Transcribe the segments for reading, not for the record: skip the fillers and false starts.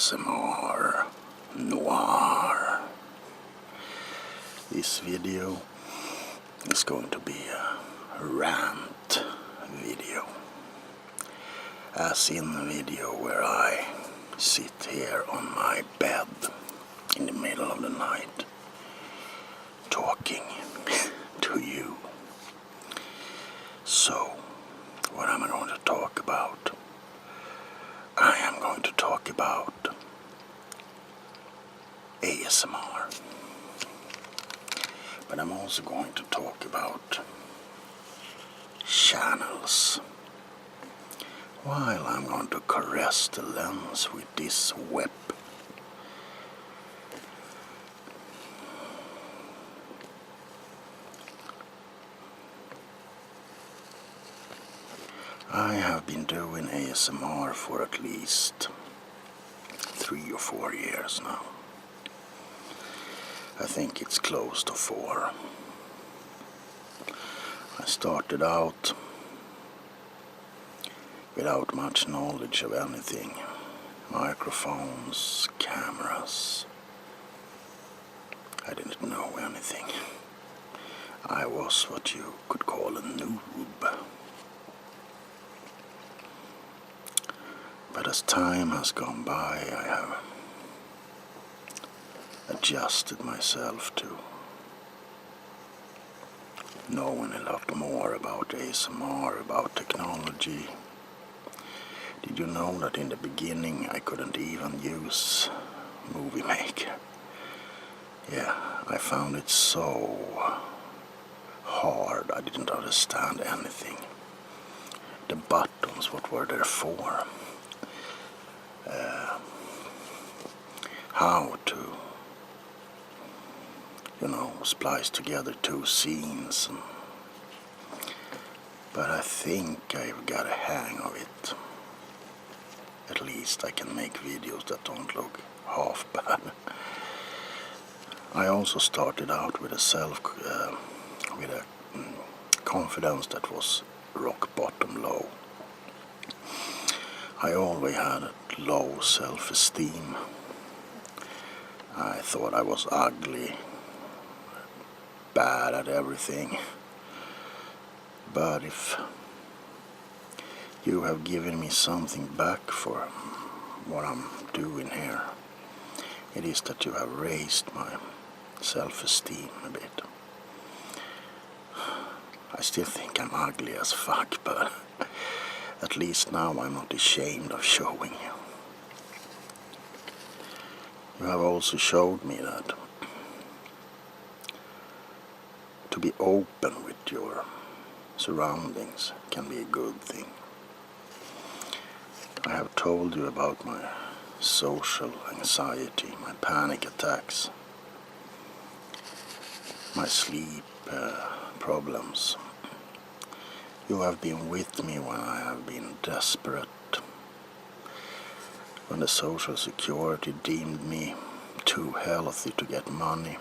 ASMR Noir. This video is going to be a rant video, as in the video where I sit here on my bed in the middle of the night talking to you. So, what am I going to talk about? I am going to talk about ASMR. But I'm also going to talk about channels, while I'm going to caress the lens with this whip. I have been doing ASMR for at least 3 or 4 years now. I think it's close to 4. I started out without much knowledge of anything. Microphones, cameras. I didn't know anything. I was what you could call a noob. But as time has gone by, I have adjusted myself to knowing a lot more about ASMR, about technology. Did you know that in the beginning I couldn't even use Movie Maker? Yeah, I found it so hard, I didn't understand anything. The buttons, what were they for? How to, splice together 2 scenes. But I think I've got a hang of it. At least I can make videos that don't look half bad. I also started out with a confidence that was rock bottom low. I always had a low self-esteem. I thought I was ugly, bad at everything. But if you have given me something back for what I'm doing here, it is that you have raised my self-esteem a bit. I still think I'm ugly as fuck, but at least now I'm not ashamed of showing you. You have also showed me that to be open with your surroundings can be a good thing. I have told you about my social anxiety, my panic attacks, my sleep problems. You have been with me when I have been desperate, when the social security deemed me too healthy to get money.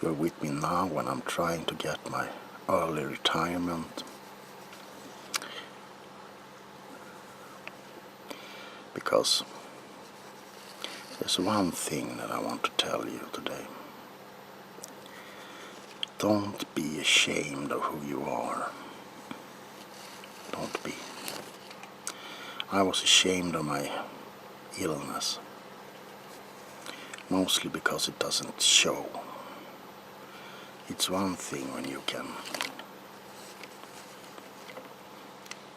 You're with me now when I'm trying to get my early retirement. Because there's one thing that I want to tell you today. Don't be ashamed of who you are. Don't be. I was ashamed of my illness, mostly because it doesn't show. It's one thing when you can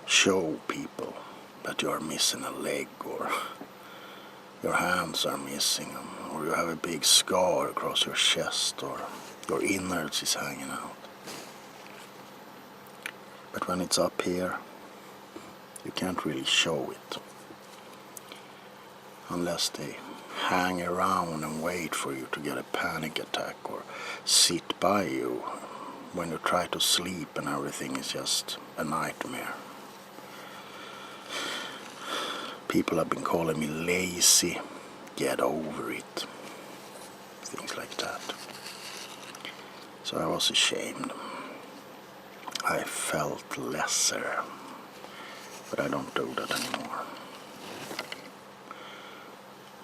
show people that you are missing a leg, or your hands are missing, or you have a big scar across your chest, or your innards is hanging out. But when it's up here, you can't really show it, unless they hang around and wait for you to get a panic attack, or sit by you when you try to sleep and everything is just a nightmare. People have been calling me lazy, get over it, things like that. So I was ashamed. I felt lesser, but I don't do that anymore.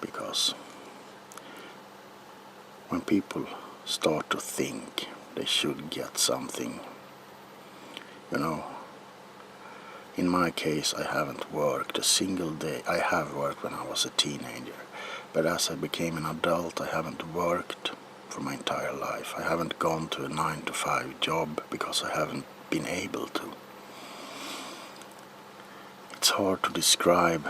because when people start to think they should get something, in my case I haven't worked a single day. I have worked when I was a teenager, but as I became an adult I haven't worked for my entire life. I haven't gone to a 9-to-5 job because I haven't been able to. It's hard to describe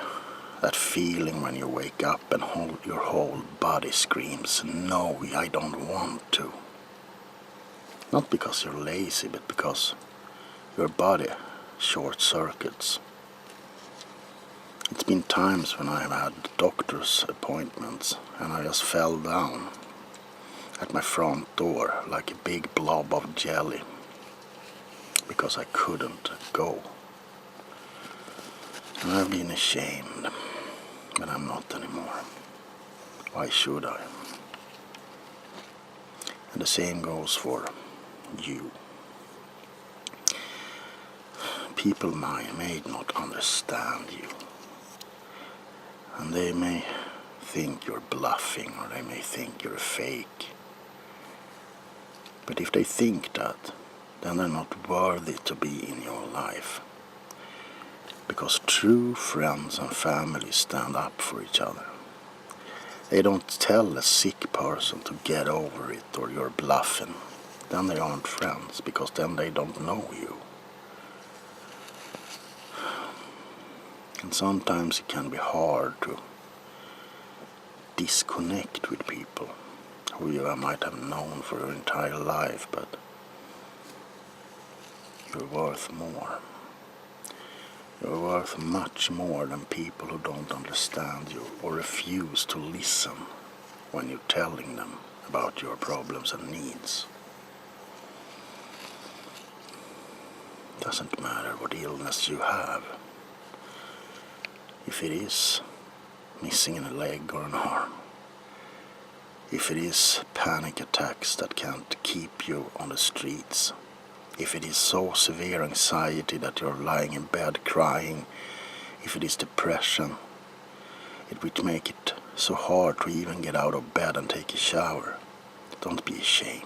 that feeling when you wake up and your whole body screams, no, I don't want to. Not because you're lazy, but because your body short circuits. It's been times when I've had doctor's appointments and I just fell down at my front door like a big blob of jelly because I couldn't go. And I've been ashamed, but I'm not anymore. Why should I? And the same goes for you. People may not understand you, and they may think you're bluffing, or they may think you're fake. But if they think that, then they're not worthy to be in your life. Because true friends and family stand up for each other. They don't tell a sick person to get over it or you're bluffing. Then they aren't friends, because then they don't know you. And sometimes it can be hard to disconnect with people who you might have known for your entire life, but you're worth more. You're worth much more than people who don't understand you or refuse to listen when you're telling them about your problems and needs. Doesn't matter what illness you have. If it is missing a leg or an arm, if it is panic attacks that can't keep you on the streets, if it is so severe anxiety that you're lying in bed crying, if it is depression, it would make it so hard to even get out of bed and take a shower. Don't be ashamed.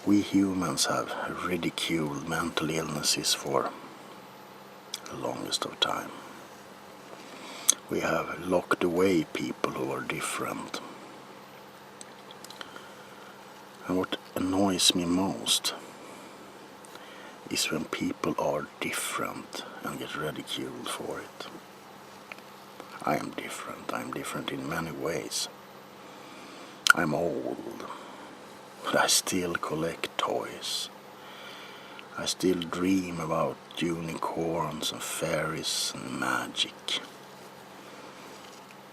We humans have ridiculed mental illnesses for the longest of time. We have locked away people who are different. And what annoys me most is when people are different and get ridiculed for it. I am different. I'm different in many ways. I'm old, but I still collect toys. I still dream about unicorns and fairies and magic.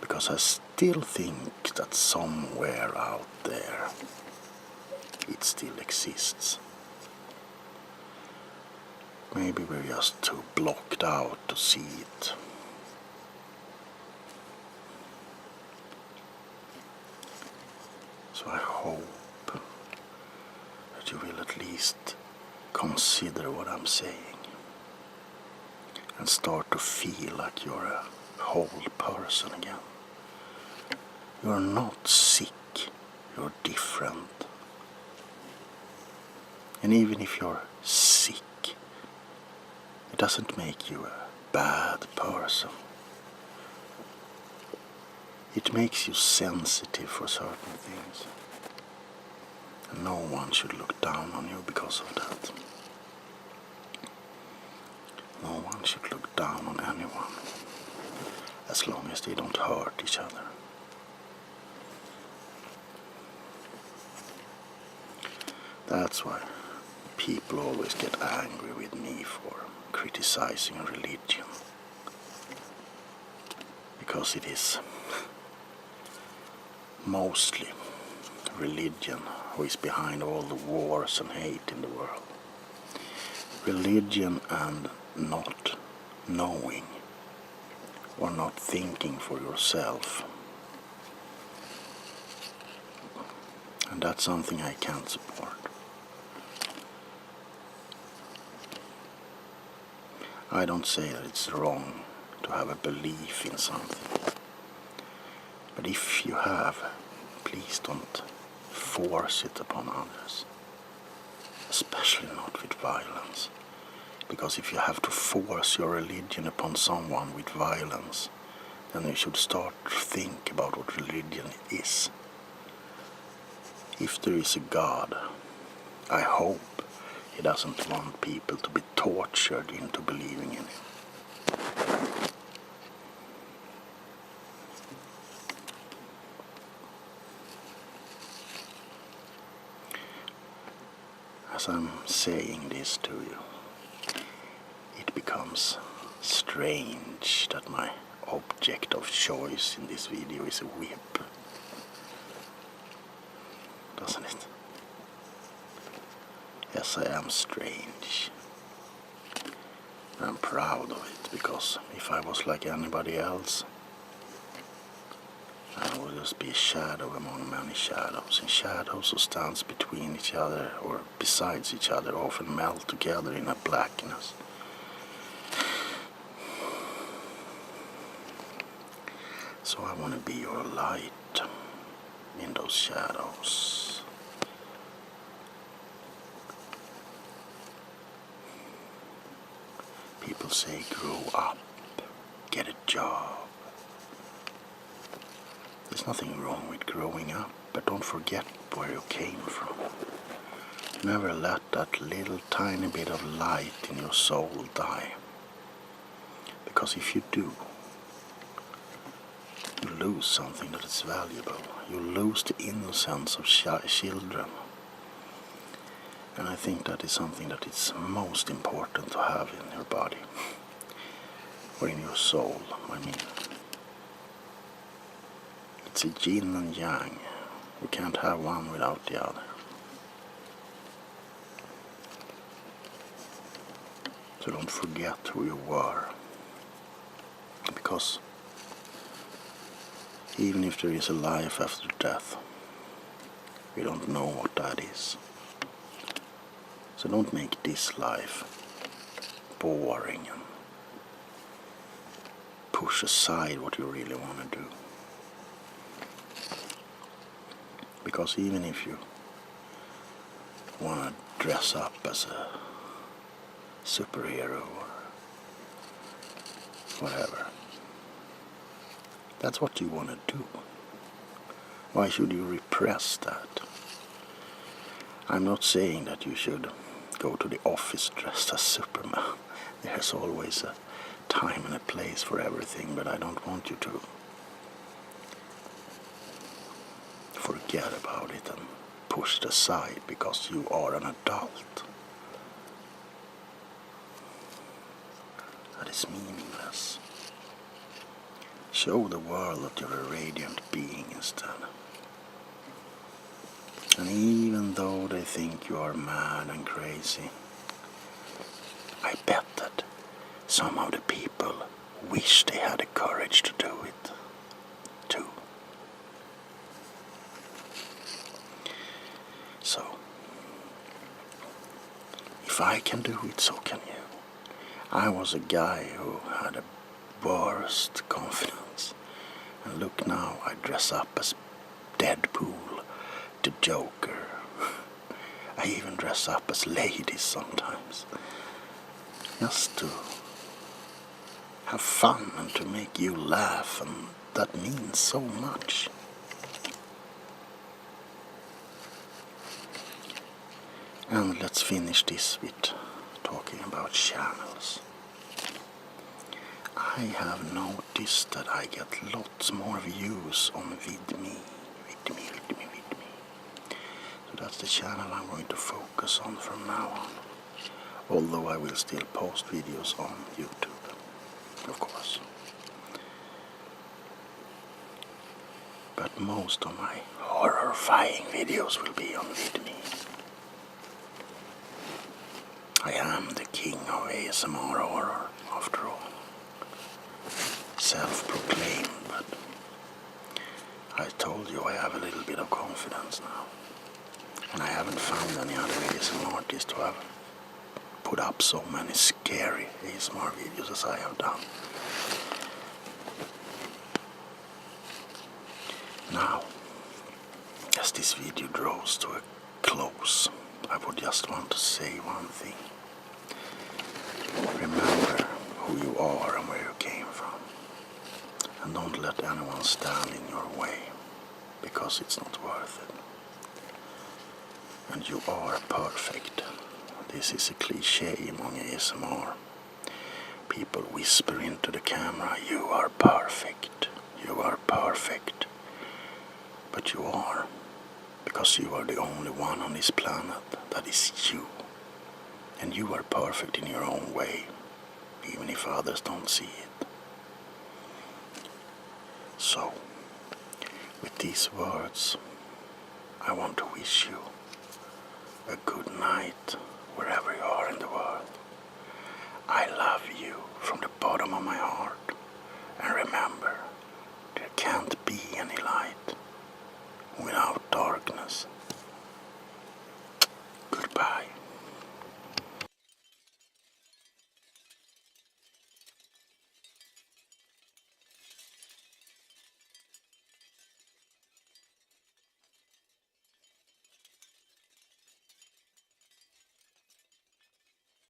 Because I still think that somewhere out there it still exists. Maybe we're just too blocked out to see it. So I hope that you will at least consider what I'm saying and start to feel like you're a whole person again. You're not sick, you're different. And even if you're sick, it doesn't make you a bad person. It makes you sensitive for certain things. And no one should look down on you because of that. No one should look down on anyone, as long as they don't hurt each other. That's why people always get angry with me for criticizing religion. Because it is mostly religion who is behind all the wars and hate in the world. Religion and not knowing or not thinking for yourself. And that's something I can't support. I don't say that it's wrong to have a belief in something. But if you have, please don't force it upon others, especially not with violence. Because if you have to force your religion upon someone with violence, then you should start to think about what religion is. If there is a God, I hope he doesn't want people to be tortured into believing in him. As I'm saying this to you, it becomes strange that my object of choice in this video is a whip. Doesn't it? Yes, I am strange. I'm proud of it, because if I was like anybody else, I would just be a shadow among many shadows, and shadows who stands between each other or besides each other often melt together in a blackness. So I want to be your light in those shadows. People say grow up, get a job. There's nothing wrong with growing up, but don't forget where you came from. Never let that little tiny bit of light in your soul die. Because if you do, you lose something that is valuable. You lose the innocence of children. And I think that is something that is most important to have in your body. Or in your soul, I mean. It's a yin and yang. You can't have one without the other. So don't forget who you were. Because even if there is a life after death, we don't know what that is. So don't make this life boring and push aside what you really want to do. Because even if you want to dress up as a superhero or whatever, that's what you want to do. Why should you repress that? I'm not saying that you should go to the office dressed as Superman. There's always a time and a place for everything, but I don't want you to forget about it and push it aside because you are an adult. That is meaningless. Show the world that you're a radiant being instead. And even though they think you are mad and crazy, I bet that some of the people wish they had the courage to do it too. So, if I can do it, so can you. I was a guy who had a worst confidence. And look now, I dress up as Deadpool, the Joker. I even dress up as ladies sometimes. Just to have fun and to make you laugh, and that means so much. And let's finish this with talking about channels. I have noticed that I get lots more views on VidMe. So that's the channel I'm going to focus on from now on. Although I will still post videos on YouTube, of course. But most of my horrifying videos will be on VidMe. I am the king of ASMR horror, after all. Self-proclaimed, but I told you I have a little bit of confidence now. And I haven't found any other ASMR artist who have put up so many scary ASMR videos as I have done. Now, as this video draws to a close, I would just want to say one thing. Remember who you are and where you came from. And don't let anyone stand in your way, because it's not worth it. And you are perfect. This is a cliche among ASMR. People whisper into the camera, you are perfect, you are perfect. But you are, because you are the only one on this planet that is you. And you are perfect in your own way, even if others don't see it. So, with these words, I want to wish you a good night wherever you are in the world. I love you from the bottom of my heart. And remember, there can't be any light without darkness. Goodbye.